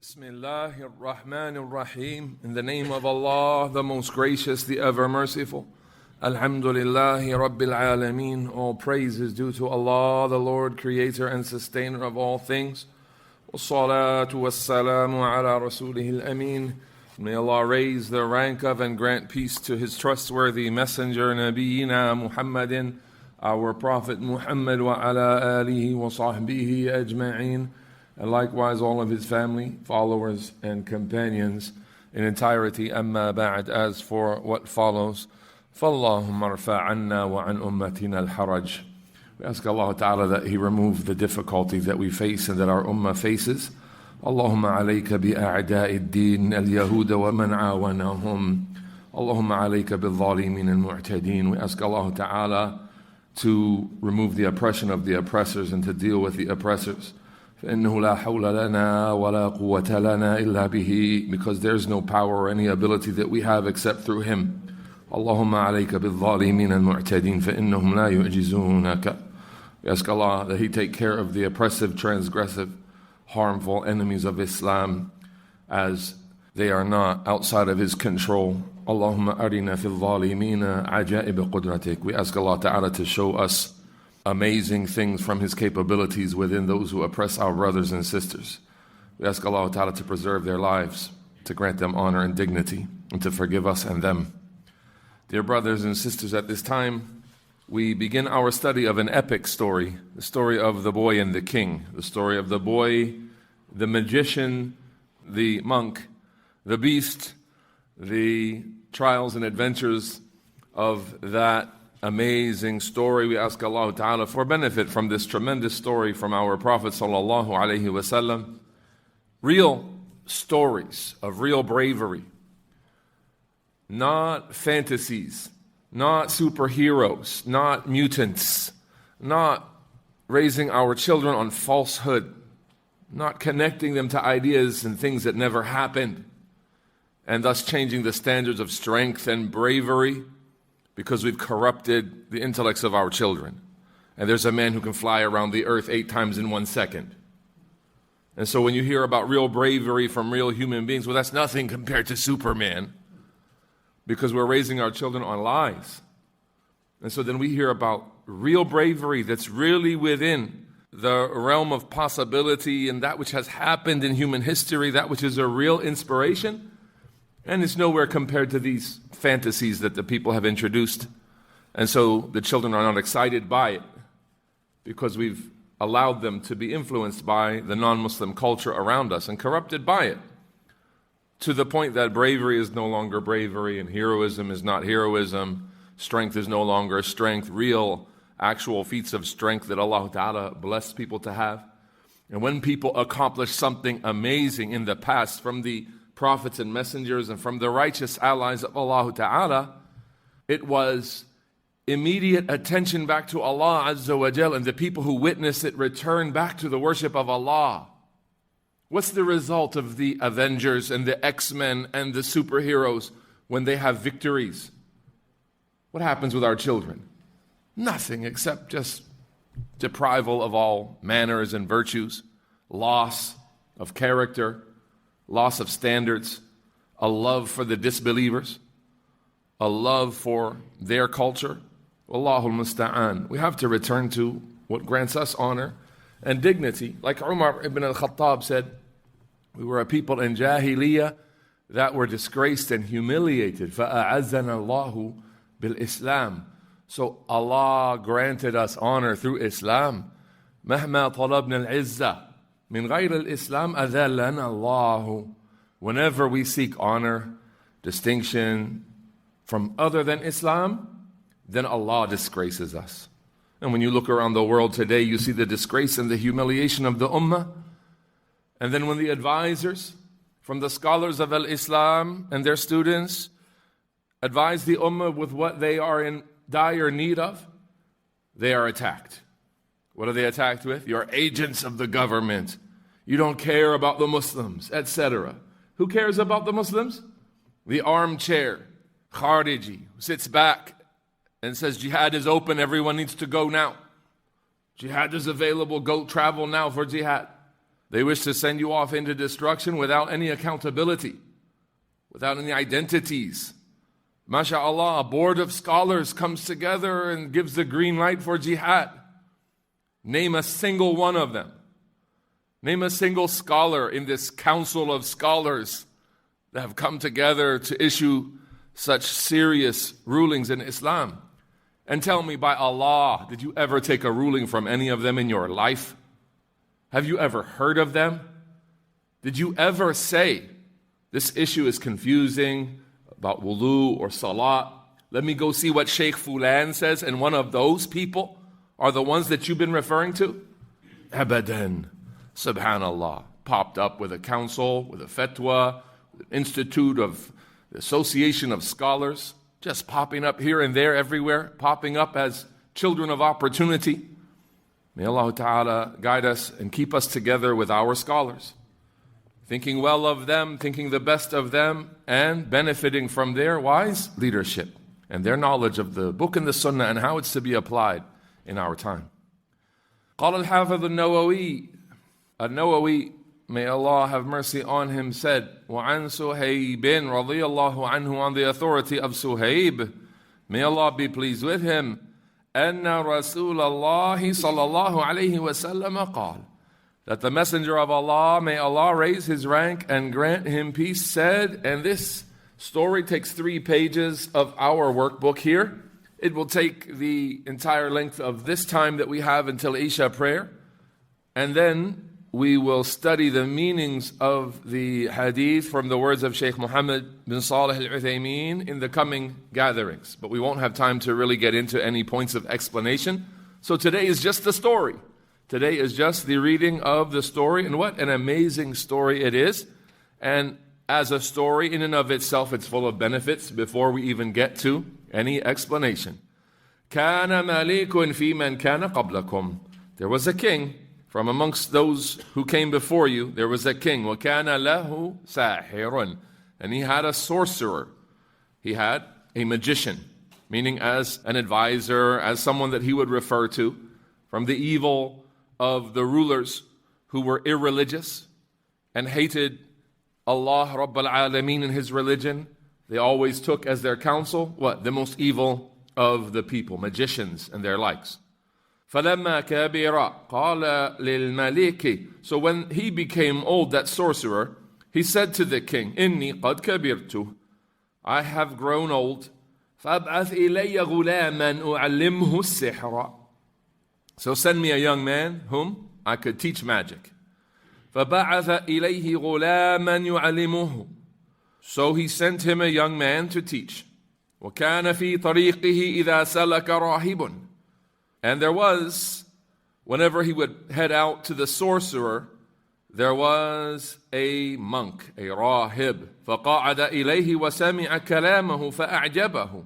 Bismillahir Rahmanir Rahim. In the name of Allah, the most gracious, the ever merciful. Alhamdulillahi Rabbil Alameen. All praise is due to Allah, the Lord, creator and sustainer of all things. Wassalatu wassalamu ala rasulihil ameen. May Allah raise the rank of and grant peace to His trustworthy messenger, Nabiyyina Muhammadin, our Prophet Muhammad, wa ala alihi wa sahbihi ajma'een. And likewise all of his family, followers, and companions in entirety. Amma ba'd, as for what follows, فَاللَّهُمَّ ارْفَعْ عَنَّا وَعَنْ أُمَّتِنَا الْحَرَجِ. We ask Allah Ta'ala that He remove the difficulties that we face and that our ummah faces. Allahumma alayka bi'a'da'i ad-din al-yahuda wa man awanahum. Allahumma alayka bil-zalimin al-mu'tadin. We ask Allah Ta'ala to remove the oppression of the oppressors and to deal with the oppressors. فإنه لا حول لنا ولا قوة لنا إلا به, because there's no power or any ability that we have except through Him. اللهم عليك بالظالمين المعتدين فإنهم لا يعجزونك. We ask Allah that He take care of the oppressive, transgressive, harmful enemies of Islam, as they are not outside of His control. اللهم أرنا في الظالمين عجائب قدرتك. We ask Allah Ta'ala to show us amazing things from His capabilities within those who oppress our brothers and sisters. We ask Allah Ta'ala to preserve their lives, to grant them honor and dignity, and to forgive us and them. Dear brothers and sisters, at this time we begin our study of an epic story, the story of the boy and the king, the story of the boy, the magician, the monk, the beast, the trials and adventures of that amazing story. We ask Allah Ta'ala for benefit from this tremendous story from our Prophet Sallallahu Alaihi Wasallam. Real stories of real bravery, not fantasies, not superheroes, not mutants, not raising our children on falsehood, not connecting them to ideas and things that never happened, and thus changing the standards of strength and bravery, because we've corrupted the intellects of our children. And there's a man who can fly around the earth 8 times in 1 second. And so when you hear about real bravery from real human beings, well, that's nothing compared to Superman, because we're raising our children on lies. And so then we hear about real bravery that's really within the realm of possibility and that which has happened in human history, that which is a real inspiration. And it's nowhere compared to these fantasies that the people have introduced. And so the children are not excited by it, because we've allowed them to be influenced by the non-Muslim culture around us and corrupted by it, to the point that bravery is no longer bravery and heroism is not heroism, strength is no longer strength, real, actual feats of strength that Allah Ta'ala blessed people to have. And when people accomplish something amazing in the past from the prophets and messengers and from the righteous allies of Allah Ta'ala, it was immediate attention back to Allah Azza wa Jal, and the people who witness it return back to the worship of Allah. What's the result of the Avengers and the X-Men and the superheroes when they have victories? What happens with our children? Nothing except just deprival of all manners and virtues, loss of character, loss of standards, a love for the disbelievers, a love for their culture. Allahul Musta'an. We have to return to what grants us honor and dignity. Like Umar ibn al-Khattab said, we were a people in Jahiliyyah that were disgraced and humiliated. فَأَعَزَّنَا اللَّهُ بِالْإِسْلَامِ. So Allah granted us honor through Islam. مَهْمَا طَلَبْنَا الْعِزَّةِ min ghayr al-Islam adallana Allah. Whenever we seek honor, distinction from other than Islam, then Allah disgraces us. And when you look around the world today, you see the disgrace and the humiliation of the ummah. And then when the advisors from the scholars of al-Islam and their students advise the ummah with what they are in dire need of, they are attacked. What are they attacked with? You're agents of the government. You don't care about the Muslims, etc. Who cares about the Muslims? The armchair Khariji who sits back and says jihad is open, everyone needs to go now. Jihad is available, go travel now for jihad. They wish to send you off into destruction without any accountability, without any identities. MashaAllah, a board of scholars comes together and gives the green light for jihad. Name a single one of them. Name a single scholar in this council of scholars that have come together to issue such serious rulings in Islam. And tell me, by Allah, did you ever take a ruling from any of them in your life? Have you ever heard of them? Did you ever say, this issue is confusing about wudu or salat? Let me go see what Sheikh Fulan says, and one of those people are the ones that you've been referring to? Abadan. Subhanallah. Popped up with a council, with a fatwa, with an institute of the Association of Scholars, just popping up here and there everywhere, popping up as children of opportunity. May Allah Ta'ala guide us and keep us together with our scholars, thinking well of them, thinking the best of them, and benefiting from their wise leadership and their knowledge of the book and the Sunnah and how it's to be applied in our time. قال الحافظ النووي, may Allah have mercy on him, said, وَعَنْ سُهَيْبٍ رَضِيَ اللَّهُ عَنْهُ, on the authority of Suhaib, may Allah be pleased with him, أَنَّ رَسُولَ اللَّهِ صَلَّى اللَّهُ عَلَيْهِ وَسَلَّمَ قَالَ, that the Messenger of Allah, may Allah raise his rank and grant him peace, said, and this story takes 3 pages of our workbook here. It will take the entire length of this time that we have until Isha prayer, and then we will study the meanings of the hadith from the words of Sheikh Muhammad bin Salih al-Uthaymeen in the coming gatherings. But we won't have time to really get into any points of explanation. So today is just the story. Today is just the reading of the story, and what an amazing story it is. And as a story in and of itself, it's full of benefits before we even get to any explanation. كَانَ مَلِيكٌ فِي مَنْ كَانَ قَبْلَكُمْ. There was a king from amongst those who came before you. There was a king. وَكَانَ لَهُ سَاحِرٌ. And he had a sorcerer. He had a magician, meaning as an advisor, as someone that he would refer to from the evil of the rulers who were irreligious and hated Allah Rabbul Alameen in his religion. They always took as their counsel, what? The most evil of the people, magicians and their likes. فَلَمَّا كَبِرَ قَالَ لِلْمَلِكِ. So when he became old, that sorcerer, he said to the king, إِنِّي قَدْ كَبِرْتُ, I have grown old. فَأَبْعَثْ إِلَيَّ غُلَامًا أُعَلِّمْهُ السِّحْرَ. So send me a young man whom I could teach magic. فَبَعَثَ إِلَيْهِ غُلَامًا يُعَلِّمُهُ. So he sent him a young man to teach. وَكَانَ فِي طَرِيقِهِ إِذَا سَلَكَ رَاهِبٌ. And there was, whenever he would head out to the sorcerer, there was a monk, a rahib. فَقَعَدَ إِلَيْهِ وَسَمِعَ كَلَامَهُ فَأَعْجَبَهُ.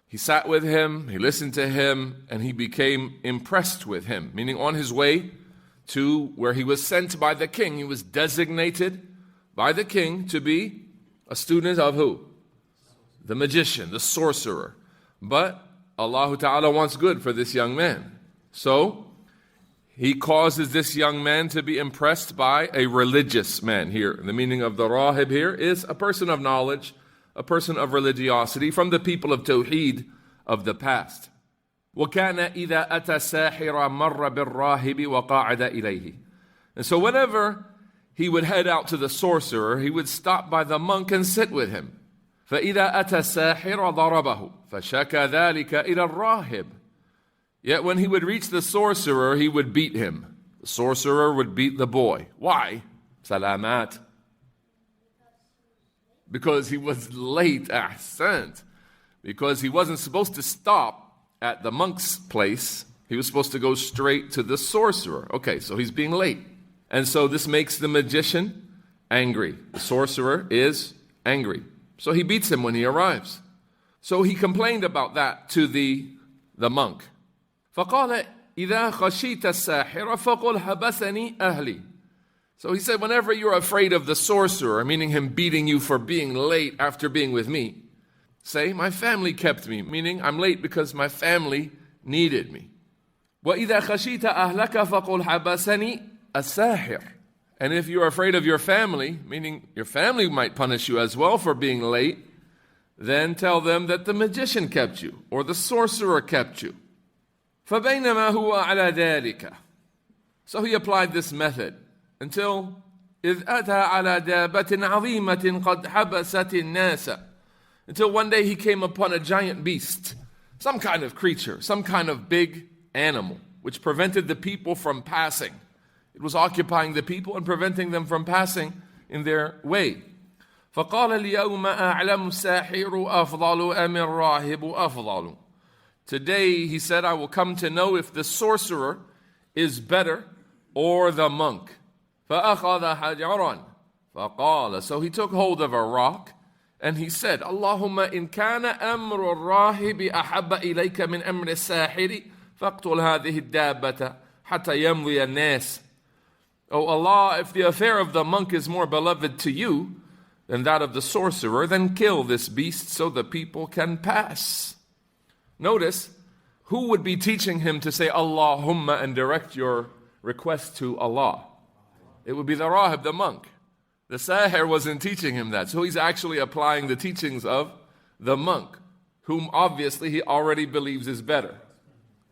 He sat with him, he listened to him, and he became impressed with him, meaning on his way to where he was sent by the king. He was designated by the king to be a student of who? The magician, the sorcerer. But Allah Ta'ala wants good for this young man. So he causes this young man to be impressed by a religious man here. The meaning of the rahib here is a person of knowledge, a person of religiosity from the people of Tawheed of the past. وَكَانَ إِذَا أَتَى السَّاحِرَ مَرَّ بِالرَّاهِبِ وَقَاعَدَ إِلَيْهِ. And so whenever he would head out to the sorcerer, he would stop by the monk and sit with him. فَإِذَا أَتَى السَّاحِرَ ضَرَبَهُ فَشَكَى ذَلِكَ إِلَى الرَّاهِبِ. Yet when he would reach the sorcerer, he would beat him. The sorcerer would beat the boy. Why? Salamat. Because he was late, ahsant. Because he wasn't supposed to stop at the monk's place. He was supposed to go straight to the sorcerer. Okay, so he's being late. And so this makes the magician angry. The sorcerer is angry. So he beats him when he arrives. So he complained about that to the monk. فَقَالَ إِذَا خَشِيتَ السَّاحِرَ فَقُلْ حَبَسَنِي أَهْلِي. So he said, whenever you're afraid of the sorcerer, meaning him beating you for being late after being with me, say, my family kept me, meaning I'm late because my family needed me. وَإِذَا خَشِيتَ أَهْلَكَ فَقُلْ حَبَسَنِي السَّاحِرُ. And if you're afraid of your family, meaning your family might punish you as well for being late, then tell them that the magician kept you or the sorcerer kept you. فَبَيْنَمَا هُوَ عَلَى ذَلِكَ. So he applied this method until إِذْ أَتَى عَلَى دَابَةٍ عَظِيمَةٍ قَدْ حَبَسَتِ النَّاسَ. Until one day he came upon a giant beast, some kind of creature, some kind of big animal, which prevented the people from passing. It was occupying the people and preventing them from passing in their way. فَقَالَ الْيَوْمَ أَعْلَمُ السَّاحِرُ أَفْضَلُ أَمِ الرَّاهِبُ أَفْضَلُ. Today, he said, I will come to know if the sorcerer is better or the monk. فَأَخَذَ حَجَرًا فَقَالَ. So he took hold of a rock and he said, اللهم إن كان أمر الراهب أحب إليك من أمر الساحر فاقتل هذه الدابة حتى يمضي الناس. O Allah, if the affair of the monk is more beloved to you than that of the sorcerer, then kill this beast so the people can pass. Notice, who would be teaching him to say Allahumma and direct your request to Allah? It would be the rahib, the monk. The sahir wasn't teaching him that. So he's actually applying the teachings of the monk, whom obviously he already believes is better,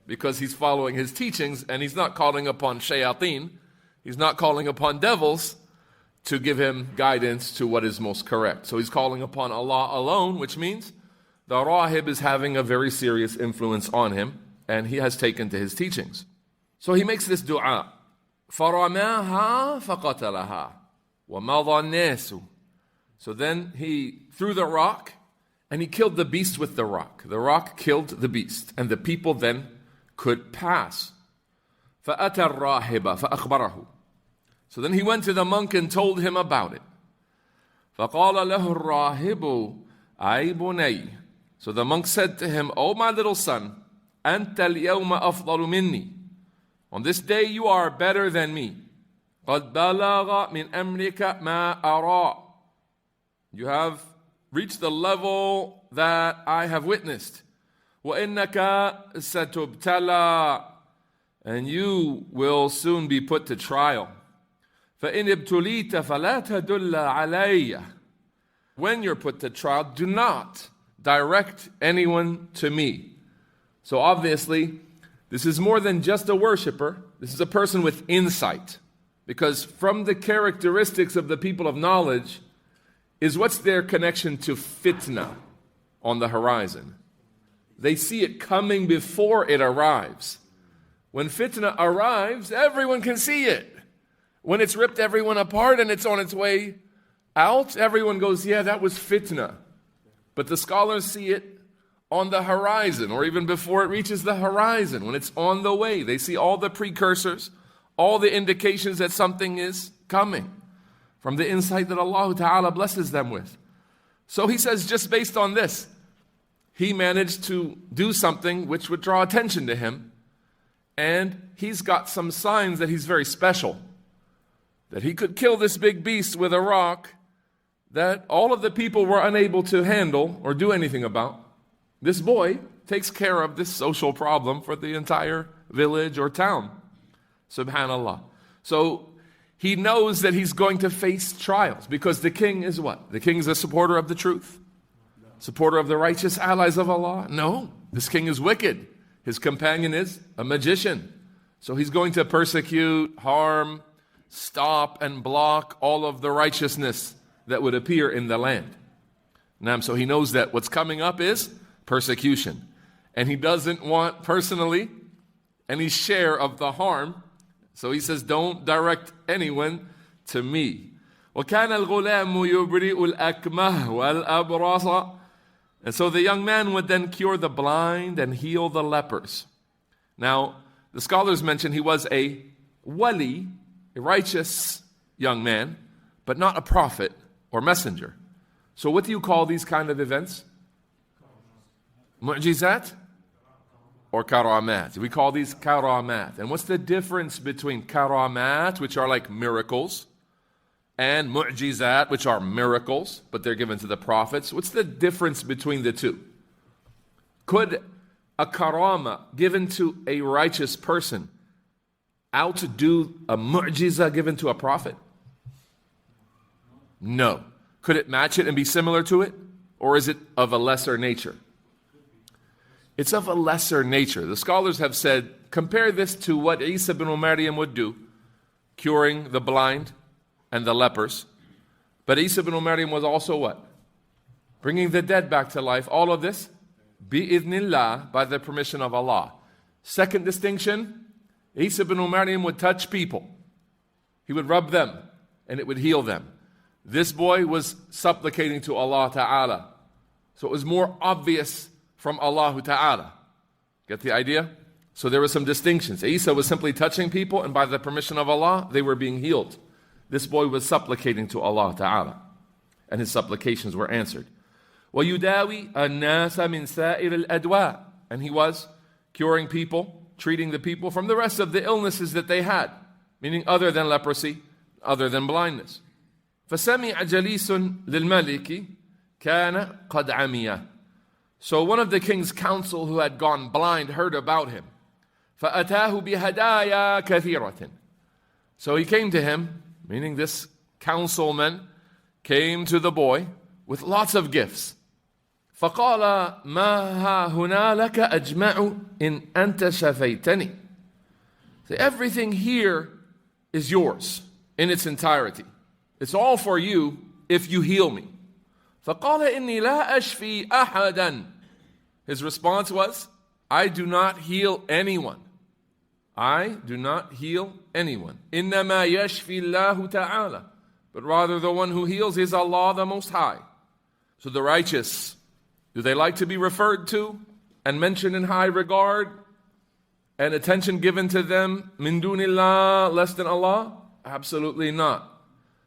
because he's following his teachings and he's not calling upon shayateen, he's not calling upon devils to give him guidance to what is most correct. So he's calling upon Allah alone, which means the rahib is having a very serious influence on him and he has taken to his teachings. So he makes this dua. فَرَمَاهَا فَقَتَلَهَا وَمَضَى النَّاسُ. So then he threw the rock and he killed the beast with the rock. The rock killed the beast and the people then could pass. فَأَتَى الرَّاهِبَ فَأَخْبَرَهُ. So then he went to the monk and told him about it. فَقَالَ لَهُ الرَّاهِبُ أَيْ بُنَيْ. So the monk said to him, O my little son, أَنْتَ الْيَوْمَ أَفْضَلُ مِنِّي. On this day you are better than me. قَدْ بَلَغَ مِنْ أَمْرِكَ مَا أَرَى. You have reached the level that I have witnessed. وَإِنَّكَ سَتُبْتَلَى. And you will soon be put to trial. فَإِنِ ابْتُلِيتَ فَلَا تَدُلَّ عَلَيَّ. When you're put to trial, do not direct anyone to me. So obviously, this is more than just a worshiper. This is a person with insight. Because from the characteristics of the people of knowledge is what's their connection to fitna on the horizon. They see it coming before it arrives. When fitna arrives, everyone can see it. When it's ripped everyone apart and it's on its way out, everyone goes, yeah, that was fitna. But the scholars see it on the horizon, or even before it reaches the horizon, when it's on the way. They see all the precursors, all the indications that something is coming from the insight that Allah Ta'ala blesses them with. So he says, just based on this, he managed to do something which would draw attention to him. And he's got some signs that he's very special, that he could kill this big beast with a rock that all of the people were unable to handle or do anything about. This boy takes care of this social problem for the entire village or town. Subhanallah. So he knows that he's going to face trials, because the king is what? The king is a supporter of the truth? Supporter of the righteous allies of Allah? No, this king is wicked. His companion is a magician. So he's going to persecute, harm, stop, and block all of the righteousness that would appear in the land. Now, so he knows that what's coming up is persecution. And he doesn't want personally any share of the harm. So he says, don't direct anyone to me. وَكَانَ الْغُلَامُ يُبْرِئُ الْأَكْمَهُ وَالْأَبْرَصَ. And so the young man would then cure the blind and heal the lepers. Now, the scholars mention he was a wali, a righteous young man, but not a prophet or messenger. So what do you call these kind of events? Mu'jizat or karamat? We call these karamat. And what's the difference between karamat, which are like miracles, and mu'jizat, which are miracles, but they're given to the prophets? What's the difference between the two? Could a karama given to a righteous person outdo a mu'jiza given to a prophet? No. Could it match it and be similar to it? Or is it of a lesser nature? It's of a lesser nature. The scholars have said, compare this to what Isa ibn Maryam would do, curing the blind and the lepers. But Isa ibn Maryam was also what? Bringing the dead back to life. All of this, bi'idhnillah, by the permission of Allah. Second distinction, Isa ibn Maryam would touch people. He would rub them and it would heal them. This boy was supplicating to Allah Ta'ala. So it was more obvious from Allah Ta'ala. Get the idea? So there were some distinctions. Isa was simply touching people, and by the permission of Allah, they were being healed. This boy was supplicating to Allah Ta'ala, and his supplications were answered. وَيُدَاوِي النَّاسَ مِنْ سَائِرِ الْأَدْوَاءِ. And he was curing people, treating the people from the rest of the illnesses that they had, meaning other than leprosy, other than blindness. فَسَمِعَ جَلِيسٌ لِلْمَلِكِ كَانَ قَدْ عَمِيَ. So one of the king's council who had gone blind heard about him. فَأَتَاهُ بِهَدَايَا كَثِيرَةٍ. So he came to him, meaning this councilman came to the boy with lots of gifts. فَقَالَ مَا هَا هُنَا لَكَ أَجْمَعُ إِنْ أَنْتَ شَفَيْتَنِي. So everything here is yours in its entirety. It's all for you if you heal me. فَقَالَ إِنِّي لَا أَشْفِي أَحَدًا. His response was, I do not heal anyone. I do not heal anyone. إِنَّمَا يَشْفِي اللَّهُ تَعَالَى. But rather the one who heals is Allah the Most High. So the righteous, do they like to be referred to and mentioned in high regard and attention given to them, min dunillah, less than Allah? Absolutely not.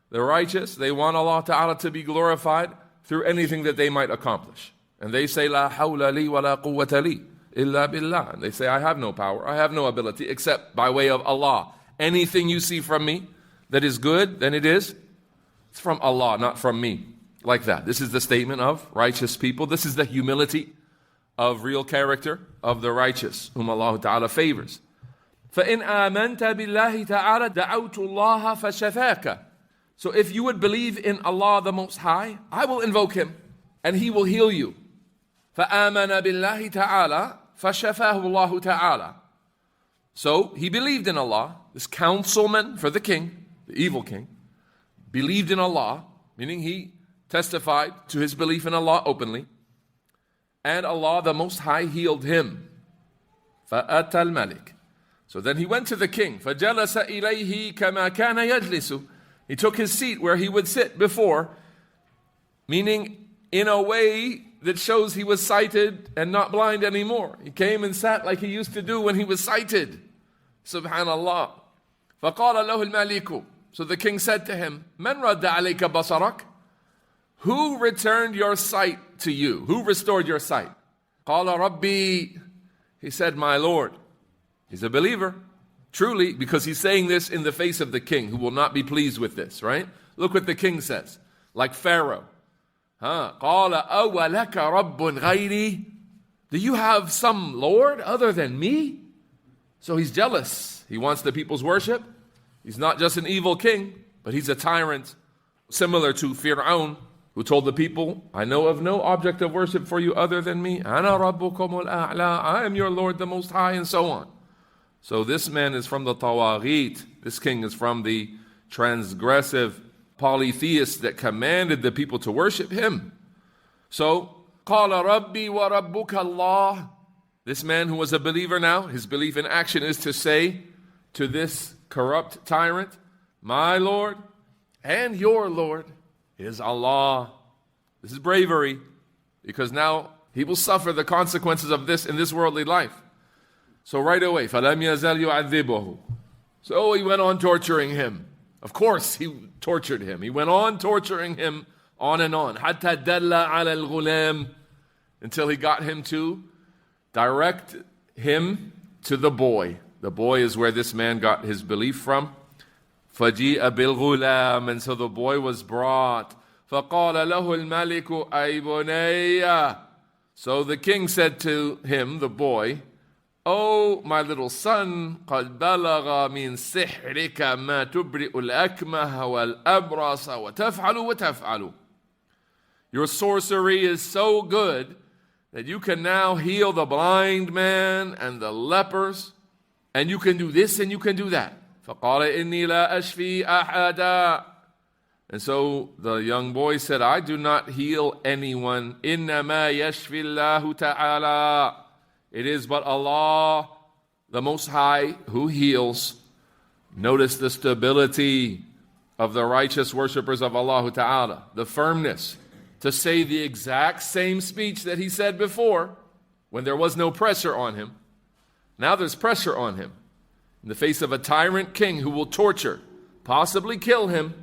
The righteous, they want Allah Ta'ala to be glorified through anything that they might accomplish. And they say, La hawla li wa la quwwata li illa billah. And they say, I have no power, I have no ability except by way of Allah. Anything you see from me that is good, then it's from Allah, not from me. Like that. This is the statement of righteous people. This is the humility of real character of the righteous, whom Allah Ta'ala favors. فَإِنْ آمَنْتَ بِاللَّهِ تَعَالَى دَعَوْتُ اللَّهَ فَشَفَاكَ. So if you would believe in Allah the Most High, I will invoke Him, and He will heal you. فَآمَنَ بِاللَّهِ تَعَالَى فَشَفَاهُ اللَّهُ تَعَالَى. So he believed in Allah, this councilman for the king, the evil king, believed in Allah, meaning he testified to his belief in Allah openly, and Allah the Most High healed him. فَأَتَى الْمَلِكِ. So then he went to the king. فَجَلَسَ إِلَيْهِ كَمَا كَانَ يَجْلِسُ. He took his seat where he would sit before, meaning in a way that shows he was sighted and not blind anymore. He came and sat like he used to do when he was sighted. Subhanallah. فَقَالَ لَهُ الْمَلِكُ. So the king said to him, مَنْ رَدَّ عَلَيْكَ بَصَرَكَ. Who returned your sight to you? Who restored your sight? قَالَ رَبِّي. He said, my Lord. He's a believer, truly, because he's saying this in the face of the king, who will not be pleased with this, right? Look what the king says, like Pharaoh. قَالَ أَوَلَكَ رَبٌّ غَيْرِي. Do you have some Lord other than me? So he's jealous. He wants the people's worship. He's not just an evil king, but he's a tyrant, similar to Fir'aun, who told the people, I know of no object of worship for you other than me. أَنَا رَبُّكُمُ الْأَعْلَى. I am your Lord, the Most High, and so on. So this man is from the Tawaghit. This king is from the transgressive polytheists that commanded the people to worship him. So, قَالَ رَبِّي وَرَبُّكَ اللَّهِ. This man who was a believer now, his belief in action is to say to this corrupt tyrant, my Lord and your Lord is Allah. This is bravery, because now he will suffer the consequences of this in this worldly life. So right away, فَلَمْ يَزَلْ يُعَذِّبُهُ. So he went on torturing him. Of course he tortured him. He went on torturing him on and on. حَتَّى دَلَّ عَلَى الْغُلَامِ. Until he got him to direct him to the boy. The boy is where this man got his belief from. فَجِيءَ بِالْغُلَامِ. And so the boy was brought. فَقَالَ لَهُ الْمَلِكُ أَيْ بُنَيَّ. So the king said to him, the boy, "Oh, my little son, قَدْ بَلَغَ مِنْ سِحْرِكَ مَا تُبْرِئُ الْأَكْمَهَ وَالْأَبْرَصَ وَتَفْعَلُ وَتَفْعَلُ." Your sorcery is so good that you can now heal the blind man and the lepers, and you can do this and you can do that. فَقَالَ إِنِّي لَا أَشْفِي أَحَدًا. And so the young boy said, "I do not heal anyone. إِنَّمَا يَشْفِي اللَّهُ تَعَالَى. It is but Allah, the Most High, who heals." Notice the stability of the righteous worshippers of Allah Ta'ala, the firmness to say the exact same speech that he said before when there was no pressure on him. Now there's pressure on him in the face of a tyrant king who will torture, possibly kill him.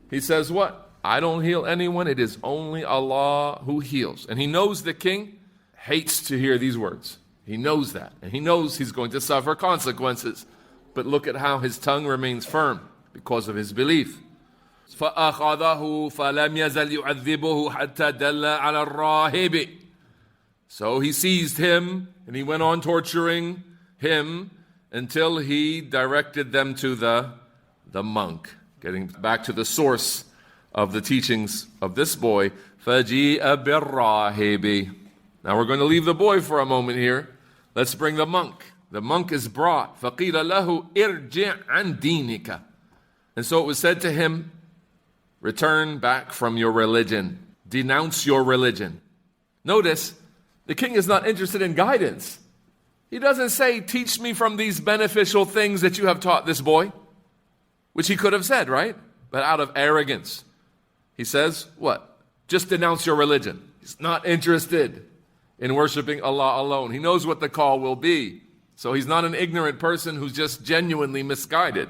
He says what? "I don't heal anyone. It is only Allah who heals." And he knows the king hates to hear these words. He knows that. And he knows he's going to suffer consequences. But look at how his tongue remains firm because of his belief. فَأَخَذَهُ فَلَمْ يَزَلْ يُعَذِّبُهُ حَتَّى دَلَّ عَلَى الرَّاهِبِ. So he seized him and he went on torturing him until he directed them to the monk. Getting back to the source of the teachings of this boy. فَجِيءَ بِالرَّاهِبِ. Now we're going to leave the boy for a moment here. Let's bring the monk. The monk is brought. فَقِيلَ لَهُ إِرْجِعْ عَنْ دِينِكَ. And so it was said to him, "Return back from your religion. Denounce your religion." Notice, the king is not interested in guidance. He doesn't say, "Teach me from these beneficial things that you have taught this boy," which he could have said, right? But out of arrogance, he says, what? "Just denounce your religion." He's not interested in worshiping Allah alone. He knows what the call will be. So he's not an ignorant person who's just genuinely misguided.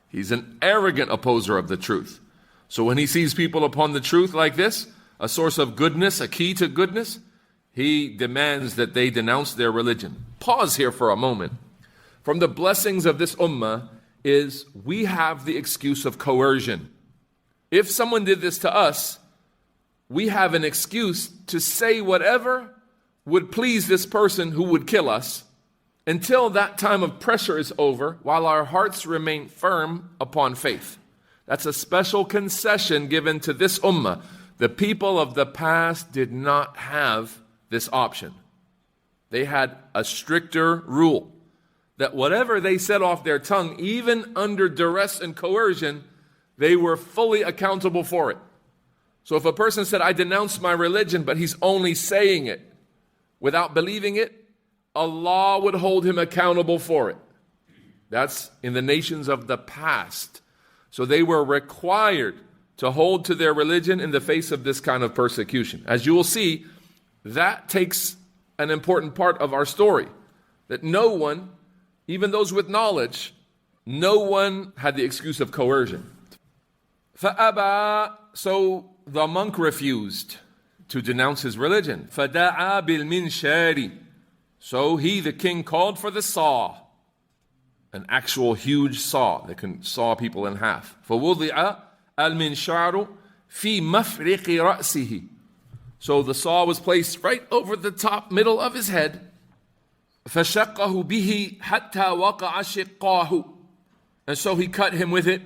He's an arrogant opposer of the truth. So when he sees people upon the truth like this, a source of goodness, a key to goodness, he demands that they denounce their religion. Pause here for a moment. From the blessings of this ummah is we have the excuse of coercion. If someone did this to us, we have an excuse to say whatever would please this person who would kill us until that time of pressure is over, while our hearts remain firm upon faith. That's a special concession given to this ummah. The people of the past did not have this option. They had a stricter rule that whatever they said off their tongue, even under duress and coercion, they were fully accountable for it. So if a person said, "I denounce my religion," but he's only saying it without believing it, Allah would hold him accountable for it. That's in the nations of the past. So they were required to hold to their religion in the face of this kind of persecution. As you will see, that takes an important part of our story. That no one, even those with knowledge, no one had the excuse of coercion. فَأَبَى. So the monk refused to denounce his religion. فَدَعَى بِالْمِنْشَارِ. So he, the king, called for the saw. An actual huge saw that can saw people in half. فَوُضِعَ الْمِنْشَارُ فِي مَفْرِقِ رَأْسِهِ. So the saw was placed right over the top middle of his head. فَشَقَّهُ بِهِ حَتَّى وَقَعَ شِقَّاهُ. And so he cut him with it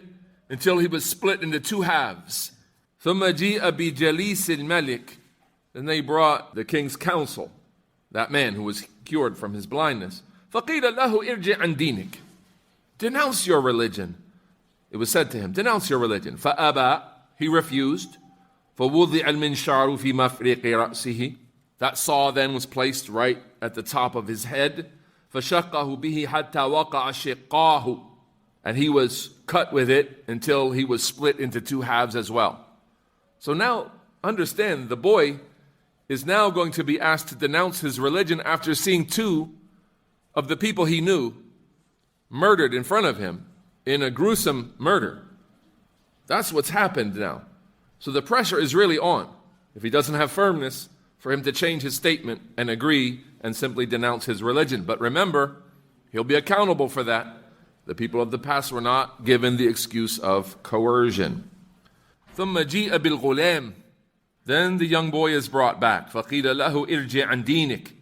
until he was split into two halves. ثُمَّ جِيءَ بِجَلِيسِ الْمَلِكِ. Then they brought the king's counsel, that man who was cured from his blindness. فَقِيلَ لَهُ إِرْجِعْ عَنْ دِينِكَ. Denounce your religion. It was said to him, denounce your religion. فَأَبَى. He refused. فَوُضِعَ الْمِنْشَارُ فِي مَفْرِقِ رَأْسِهِ. That saw then was placed right at the top of his head. فَشَقَّهُ بِهِ حَتَّى وَقَعَ شِقَّاهُ. And he was cut with it until he was split into two halves as well. So now, understand, the boy is now going to be asked to denounce his religion after seeing two of the people he knew murdered in front of him in a gruesome murder. That's what's happened now. So the pressure is really on, if he doesn't have firmness, for him to change his statement and agree and simply denounce his religion. But remember, he'll be accountable for that. The people of the past were not given the excuse of coercion. ثُمَّ جِيءَ بِالْغُلَامِ. Then the young boy is brought back. فَقِيلَ لَهُ إِرْجِعْ عَنْ دِينِكَ.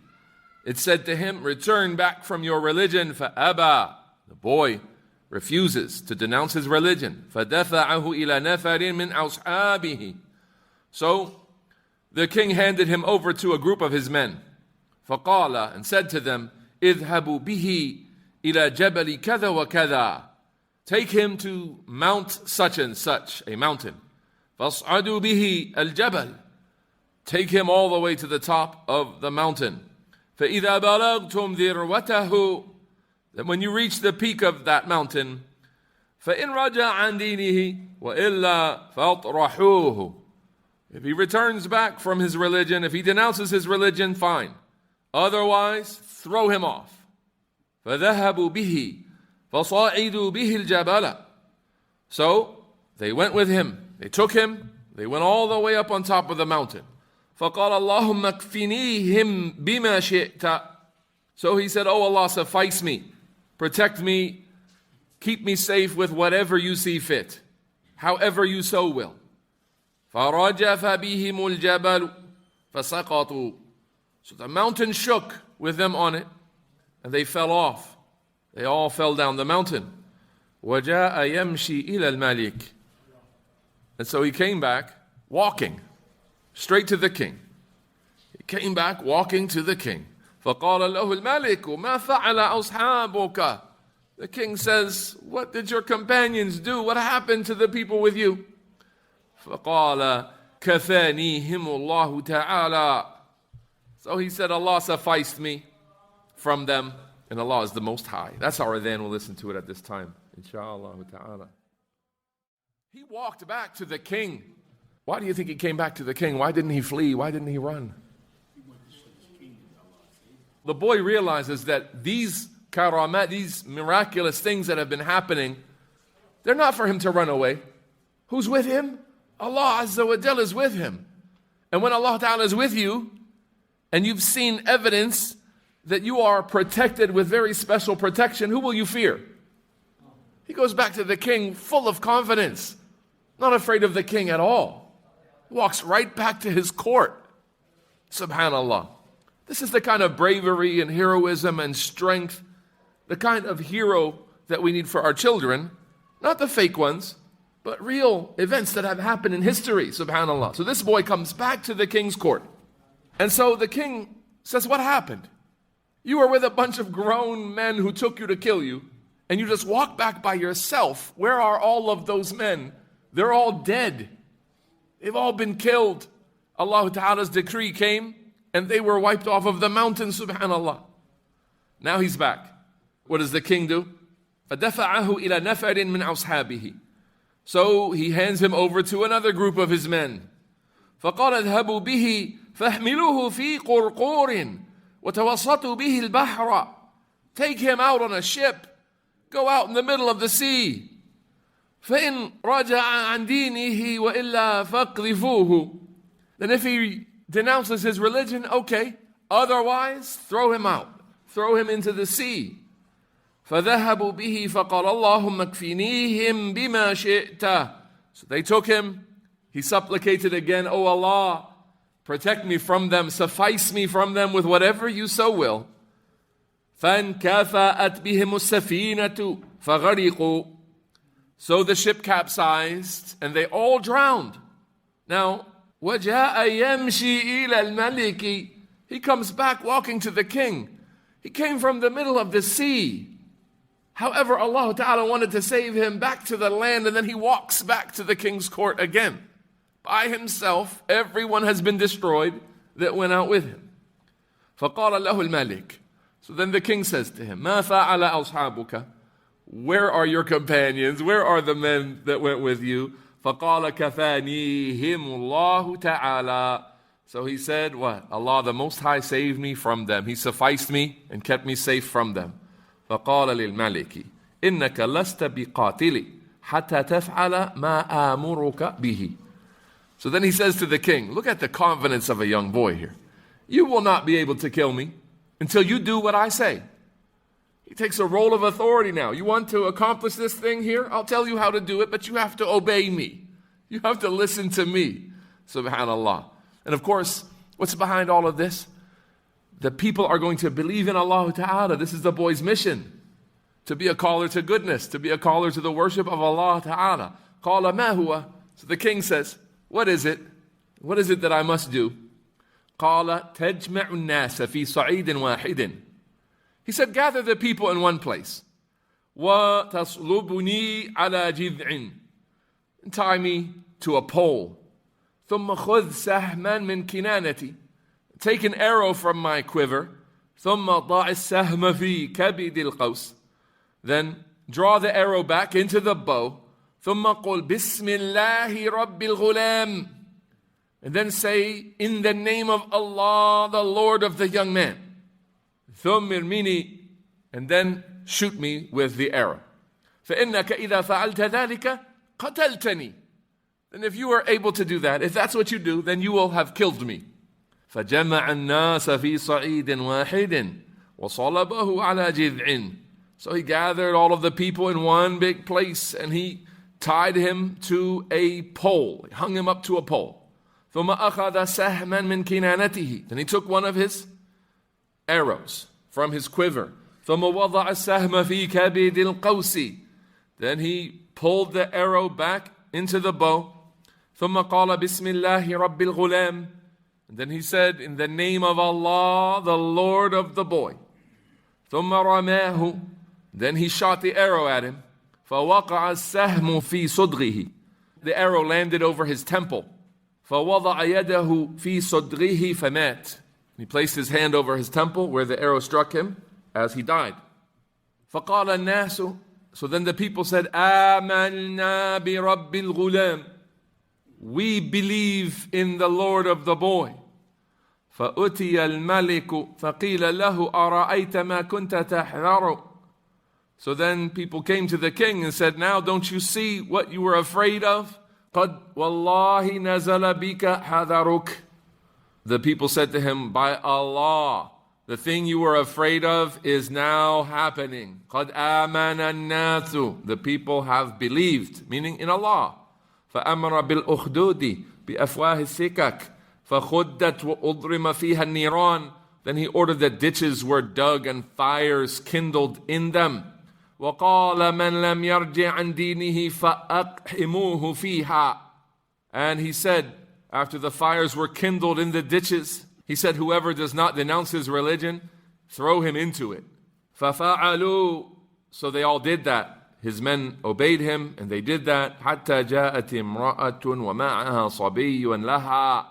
it said to him, return back from your religion. فَأَبَى. The boy refuses to denounce his religion. فَدَفَعَهُ إِلَى نَفَرٍ مِنْ أَصْحَابِهِ. So the king handed him over to a group of his men. فَقَالَ, and said to them, اذهبوا به إلى جبل كذا وكذا. Take him to Mount such and such, a mountain. فَاصْعَدُوا بِهِ الْجَبَلِ. Take him all the way to the top of the mountain. فَإِذَا بَلَغْتُمْ ذِرْوَتَهُ. Then when you reach the peak of that mountain, فَإِنْ رَجَعَ عَنْ دِينِهِ وَإِلَّا فَاطْرَحُوهُ. If he returns back from his religion, if he denounces his religion, fine. Otherwise, throw him off. فَذَهَبُوا بِهِ فَصَاعِدُوا بِهِ الْجَبَلَ. So they went with him. They took him. They went all the way up on top of the mountain. فَقَالَ اللَّهُمَّ اكْفِنِيهِمْ بِمَا شِئْتَ. So he said, oh Allah, suffice me. Protect me. Keep me safe with whatever you see fit. However you so will. فَرَجَفَ بِهِمُ الْجَبَلُ فَسَقَطُوا. So the mountain shook with them on it, and they fell off. They all fell down the mountain. وَجَاءَ يَمْشِي إِلَى الْمَلِكِ. And so he came back walking straight to the king. He came back walking to the king. فَقَالَ لَهُ الْمَلِكُ مَا فَعَلَ أَصْحَابُكَ. The king says, what did your companions do? What happened to the people with you? فَقَالَ كَفَانِيهِمُ اللَّهُ تَعَالَى. So he said, Allah sufficed me from them, and Allah is the Most High. That's our adhan. We'll listen to it at this time, inshaAllah ta'ala. He walked back to the king. Why do you think he came back to the king? Why didn't he flee? Why didn't he run? The boy realizes that these karamat, these miraculous things that have been happening, they're not for him to run away. Who's with him? Allah Azza wa Jal is with him. And when Allah Ta'ala is with you, and you've seen evidence that you are protected with very special protection, who will you fear? He goes back to the king full of confidence, not afraid of the king at all. Walks right back to his court. Subhanallah. This is the kind of bravery and heroism and strength, the kind of hero that we need for our children, not the fake ones, but real events that have happened in history, subhanallah. So this boy comes back to the king's court. And so the king says, what happened? You were with a bunch of grown men who took you to kill you, and you just walked back by yourself. Where are all of those men? They're all dead. They've all been killed. Allah Ta'ala's decree came, and they were wiped off of the mountain, subhanallah. Now he's back. What does the king do? فَدَفَعَهُ إِلَى نَفَرٍ مِنْ أَصْحَابِهِ. So he hands him over to another group of his men. فَقَالَ اذْهَبُوا بِهِ فَاحْمِلُوهُ فِي قُرْقُورٍ وَتَوَسَّطُوا بِهِ الْبَحْرَ. Take him out on a ship. Go out in the middle of the sea. فَإِنْ رَجَعَ عَنْ دِينِهِ وَإِلَّا فَاقْذِفُوهُ. Then if he denounces his religion, okay. Otherwise, throw him out. Throw him into the sea. فَذَهَبُوا بِهِ فَقَالَ اللَّهُمَّ اكْفِنِيهِمْ بِمَا شِئْتَ. So they took him. He supplicated again, oh Allah, protect me from them, suffice me from them with whatever you so will. فَانْكَفَأَتْ بِهِمُ السَّفِينَةُ فَغَرِقُوا. So the ship capsized and they all drowned. Now, وَجَاءَ يَمْشِي إِلَى الْمَلِكِ. He comes back walking to the king. He came from the middle of the sea. However, Allah Ta'ala wanted to save him back to the land, and then he walks back to the king's court again. By himself, everyone has been destroyed that went out with him. فَقَالَ لَهُ الْمَلِكِ. So then the king says to him, مَا فَعَلَ أَصْحَابُكَ. Where are your companions? Where are the men that went with you? فَقَالَ كَفَانِيهِمُ اللَّهُ تَعَالَى. So he said, what? Allah the Most High saved me from them. He sufficed me and kept me safe from them. فَقَالَ لِلْمَلِكِ إِنَّكَ لَسْتَ بِقَاتِلِ حَتَّى تَفْعَلَ مَا آمُرُكَ بِهِ. So then he says to the king, look at the confidence of a young boy here. You will not be able to kill me until you do what I say. He takes a role of authority now. You want to accomplish this thing here? I'll tell you how to do it, but you have to obey me. You have to listen to me. Subhanallah. And of course, what's behind all of this? the people are going to believe in Allah Ta'ala. This is the boy's mission, to be a caller to goodness, to be a caller to the worship of Allah Ta'ala. قَالَ مَا هُوَ. So the king says, what is it? What is it that I must do? قَالَ تَجْمَعُ النَّاسَ فِي صَعِيدٍ وَاحِدٍ. He said, gather the people in one place. وَتَصْلُبُنِي عَلَى جِذْعٍ. Tie me to a pole. ثُمَّ خُذْ سَهْمًا مِنْ كِنَانَتِي. Take an arrow from my quiver. ثُمَّ ضَعِ السَّهْمَ فِي كَبِدِ الْقَوْسِ. Then draw the arrow back into the bow. ثُمَّ قُلْ بِسْمِ اللَّهِ رَبِّ الْغُلَامِ. And then say, in the name of Allah, the Lord of the young man. ثُمَّ ارْمِنِي. And then shoot me with the arrow. فَإِنَّكَ إِذَا فَعَلْتَ ذَلِكَ قَتَلْتَنِي. And if you are able to do that, if that's what you do, then you will have killed me. فَجَمَعَ النَّاسَ فِي صَعِيدٍ وَاحِدٍ وَصَلَبَهُ عَلَى جِذْعٍ. So he gathered all of the people in one big place and he tied him to a pole. He hung him up to a pole. ثُمَّ أَخَذَ سَهْمًا مِنْ كِنَانَتِهِ. Then he took one of his arrows from his quiver. ثُمَّ وَضَعَ السَّهْمَ فِي كَبِدِ الْقَوْسِ. Then he pulled the arrow back into the bow. ثُمَّ قَالَ بِسْمِ اللَّهِ رَبِّ الْغُلَامِ. And then he said, in the name of Allah, the Lord of the boy. ثُمَّ رَمَاهُ. Then he shot the arrow at him. فَوَقَعَ السَّهْمُ فِي صُدْغِهِ. The arrow landed over his temple. فَوَضَعَ يَدَهُ فِي صُدْغِهِ فَمَاتَ. He placed his hand over his temple where the arrow struck him as he died. فَقَالَ النَّاسُ. So then the people said, آمَنَّا بِرَبِّ الْغُلَامِ. We believe in the Lord of the boy. فَأُتِيَ الْمَلِكُ فَقِيلَ لَهُ أَرَأَيْتَ مَا كُنْتَ تَحْذَرُ. So then people came to the king and said, now don't you see what you were afraid of? قَدْ وَاللَّهِ نَزَلَ بِكَ حَذَرُكَ. The people said to him, by Allah, the thing you were afraid of is now happening. قَدْ آمَنَ النَّاسُ. The people have believed, meaning in Allah. فَأَمَرَ بِالْأُخْدُودِ بِأَفْوَاهِ السِّكَكِ فَخُدَّتْ وَأُضْرِمَ فِيهَا النِّيرَانِ. Then he ordered that ditches were dug and fires kindled in them. وَقَالَ مَنْ لَمْ يَرْجِعْ عَنْ دِينِهِ فَأَقْحِمُوهُ فِيهَا. And he said, after the fires were kindled in the ditches, he said, whoever does not denounce his religion, throw him into it. فَفَعَلُوا. So they all did that. His men obeyed him, and they did that. حَتَّى جَاءَتِ امْرَأَةٌ وَمَعَهَا صَبِيٌّ لَهَا.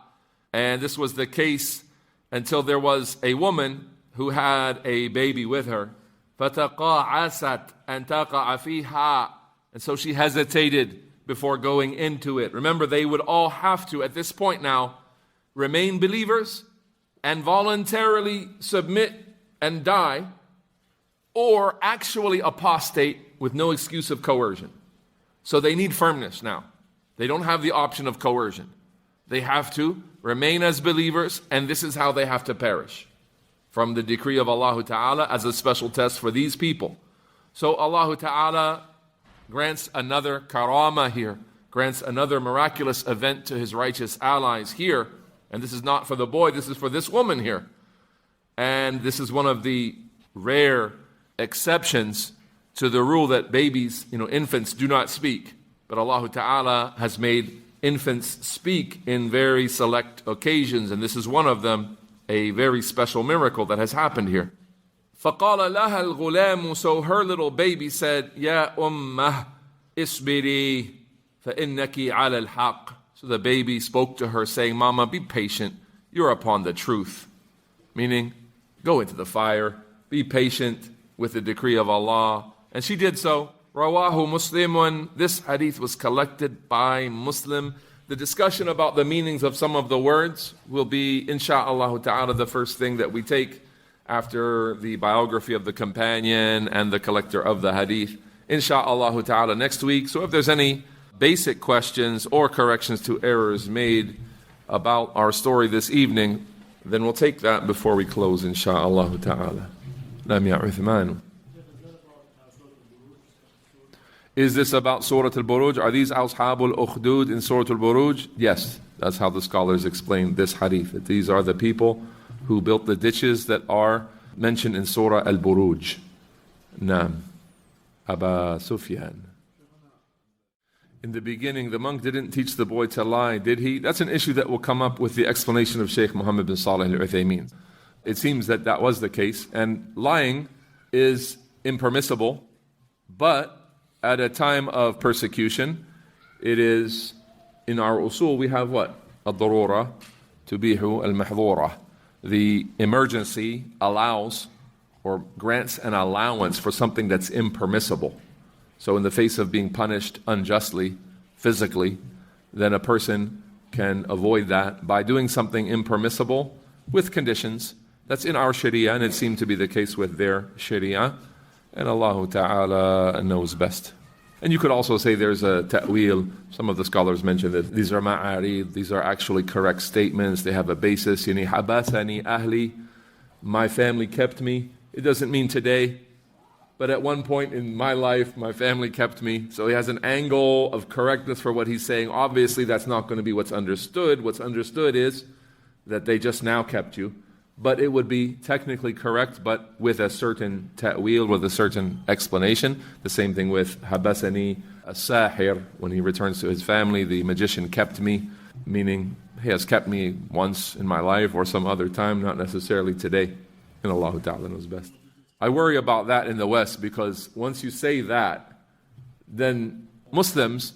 And this was the case until there was a woman who had a baby with her. فَتَقَاعَسَتْ أَنْ تَقَعَ فِيهَا. And so she hesitated before going into it. Remember, they would all have to, at this point now, remain believers and voluntarily submit and die, or actually apostate with no excuse of coercion. So they need firmness now. They don't have the option of coercion. They have to remain as believers, and this is how they have to perish, from the decree of Allah Ta'ala as a special test for these people. So Allah Ta'ala grants another karama here, grants another miraculous event to his righteous allies here. And this is not for the boy, this is for this woman here. And this is one of the rare exceptions to the rule that babies, infants do not speak. But Allah Ta'ala has made infants speak in very select occasions, and this is one of them, a very special miracle that has happened here. فَقَالَ لَهَا الْغُلَامُ. So her little baby said, يَا أُمَّهْ إِصْبِرِي فَإِنَّكِ عَلَى الْحَقِّ. So the baby spoke to her saying, Mama, be patient, you're upon the truth. Meaning, go into the fire, be patient with the decree of Allah. And she did so. Rawahu Muslimun. This hadith was collected by Muslim. The discussion about the meanings of some of the words will be, insha'Allah ta'ala, the first thing that we take after the biography of the companion and the collector of the hadith. Insha'Allah ta'ala next week. So if there's any basic questions or corrections to errors made about our story this evening, then we'll take that before we close, insha'Allah ta'ala. Lam ya'uthmanu. Is this about Surah Al-Buruj? Are these Ashabul Ukhdud in Surah Al-Buruj? Yes, that's how the scholars explain this hadith, that these are the people who built the ditches that are mentioned in Surah Al-Buruj. Naam. Aba Sufyan. In the beginning, the monk didn't teach the boy to lie, did he? That's an issue that will come up with the explanation of Sheikh Muhammad bin Salih al-Uthaymeen. It seems that that was the case, and lying is impermissible, but at a time of persecution, it is, in our usul, we have what? Ad-darura tubihu al-mahdhura. The emergency allows or grants an allowance for something that's impermissible. So in the face of being punished unjustly, physically, then a person can avoid that by doing something impermissible with conditions. That's in our Sharia, and it seemed to be the case with their Sharia. And Allah Ta'ala knows best. And you could also say there's a ta'wil. Some of the scholars mention that these are ma'arid, these are actually correct statements, they have a basis. Yani habasani ahli, my family kept me. It doesn't mean today, but at one point in my life, my family kept me. So he has an angle of correctness for what he's saying. Obviously, that's not going to be what's understood. What's understood is that they just now kept you. But it would be technically correct, but with a certain ta'wil, with a certain explanation. The same thing with habasani as-sahir, when he returns to his family, the magician kept me, meaning he has kept me once in my life or some other time, not necessarily today. And Allah Ta'ala knows best. I worry about that in the West, because once you say that, then Muslims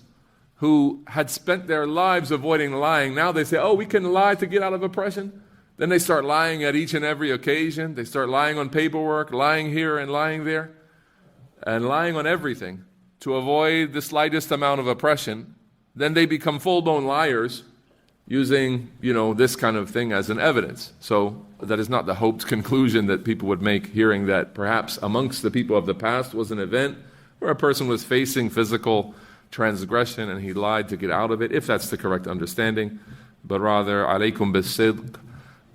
who had spent their lives avoiding lying, now they say, oh, we can lie to get out of oppression. Then they start lying at each and every occasion. They start lying on paperwork, lying here and lying there, and lying on everything to avoid the slightest amount of oppression. Then they become full-blown liars using, this kind of thing as an evidence. So that is not the hoped conclusion that people would make, hearing that perhaps amongst the people of the past was an event where a person was facing physical transgression and he lied to get out of it, if that's the correct understanding. But rather, alaykum bis-sidq,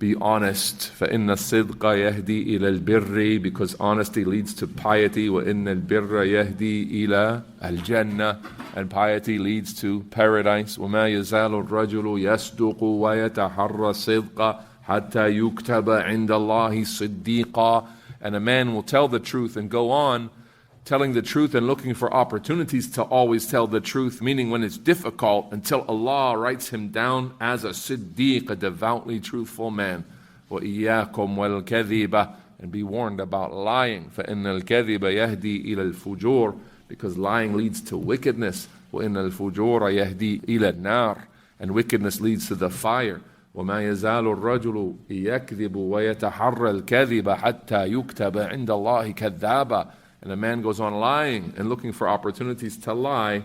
be honest. فَإِنَّ الصِّدْقَ يَهْدِي إِلَى الْبِرِّ, because honesty leads to piety. وَإِنَّ الْبِرَّ يَهْدِي إِلَى الْجَنَّةِ, and piety leads to paradise. وَمَا يَزَالُ الرَّجُلُ يَصْدُقُ وَيَتَحَرَّ الصِّدْقَ حَتَّى يُكْتَبَ عِنْدَ اللَّهِ صِدِّيقًا. And a man will tell the truth and go on telling the truth and looking for opportunities to always tell the truth, meaning when it's difficult, until Allah writes him down as a siddiq, a devoutly truthful man. وَإِيَّاكُمْ وَالْكَذِبَ, and be warned about lying. فَإِنَّ الْكَذِبَ يَهْدِي إِلَى الْفُجُورِ, because lying leads to wickedness. وَإِنَّ الْفُجُورَ يَهْدِي إِلَى النَّارِ, and wickedness leads to the fire. وَمَا يَزَالُ الرَّجُلُ يَكْذِبُ وَيَتَحَرَّ الْكَذِبَ حَتَّى يُكْتَبَ عِنْدَ اللَّهِ كَذَّابًا. And a man goes on lying and looking for opportunities to lie,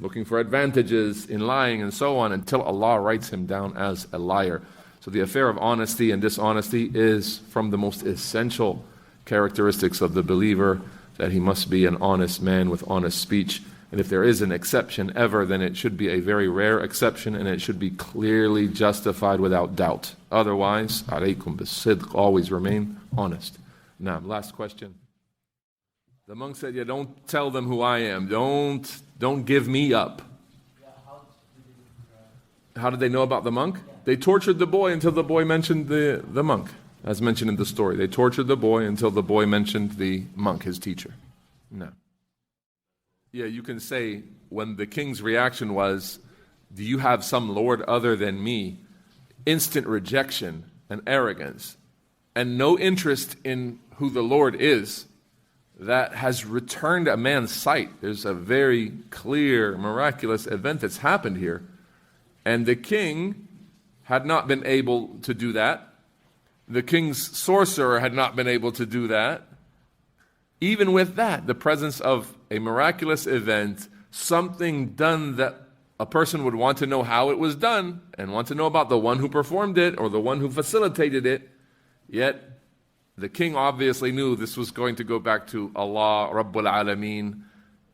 looking for advantages in lying and so on, until Allah writes him down as a liar. So the affair of honesty and dishonesty is from the most essential characteristics of the believer, that he must be an honest man with honest speech. And if there is an exception ever, then it should be a very rare exception, and it should be clearly justified without doubt. Otherwise, alaykum bis-sidq, always remain honest. Now, last question. The monk said, yeah, don't tell them who I am. Don't give me up. How did they know about the monk? They tortured the boy until the boy mentioned the monk, as mentioned in the story. They tortured the boy until the boy mentioned the monk, his teacher. No. Yeah, you can say, when the king's reaction was, do you have some lord other than me? Instant rejection and arrogance, and no interest in who the Lord is, that has returned a man's sight. There's a very clear, miraculous event that's happened here. And the king had not been able to do that. The king's sorcerer had not been able to do that. Even with that, the presence of a miraculous event, something done that a person would want to know how it was done, and want to know about the one who performed it, or the one who facilitated it, yet the king obviously knew this was going to go back to Allah, Rabbul Alameen,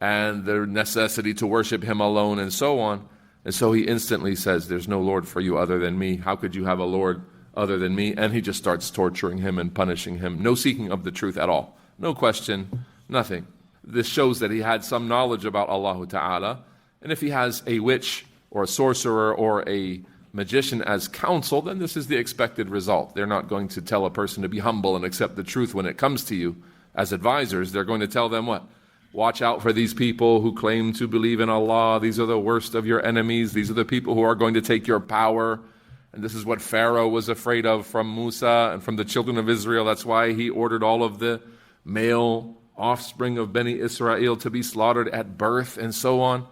and the necessity to worship Him alone and so on. And so he instantly says, there's no Lord for you other than me. How could you have a Lord other than me? And he just starts torturing him and punishing him. No seeking of the truth at all. No question, nothing. This shows that he had some knowledge about Allah Ta'ala. And if he has a witch or a sorcerer or a magician as counsel, then this is the expected result. They're not going to tell a person to be humble and accept the truth when it comes to you as advisors. They're going to tell them what? Watch out for these people who claim to believe in Allah. These are the worst of your enemies. These are the people who are going to take your power. And this is what Pharaoh was afraid of from Musa and from the children of Israel. That's why he ordered all of the male offspring of Bani Israel to be slaughtered at birth and so on,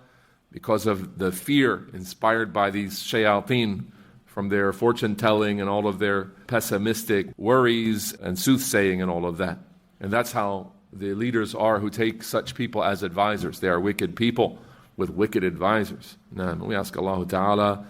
because of the fear inspired by these shayateen from their fortune telling and all of their pessimistic worries and soothsaying and all of that. And that's how the leaders are who take such people as advisors. They are wicked people with wicked advisors. Now, we ask Allah Ta'ala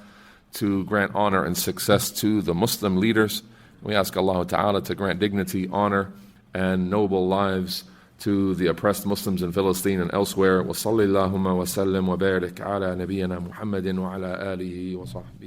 to grant honor and success to the Muslim leaders. We ask Allah Ta'ala to grant dignity, honor, and noble lives to the oppressed Muslims in Palestine and elsewhere. Wa sallallahu wa sallam wa barik ala nabiyyina Muhammadin wa ala alihi wa sahbihi.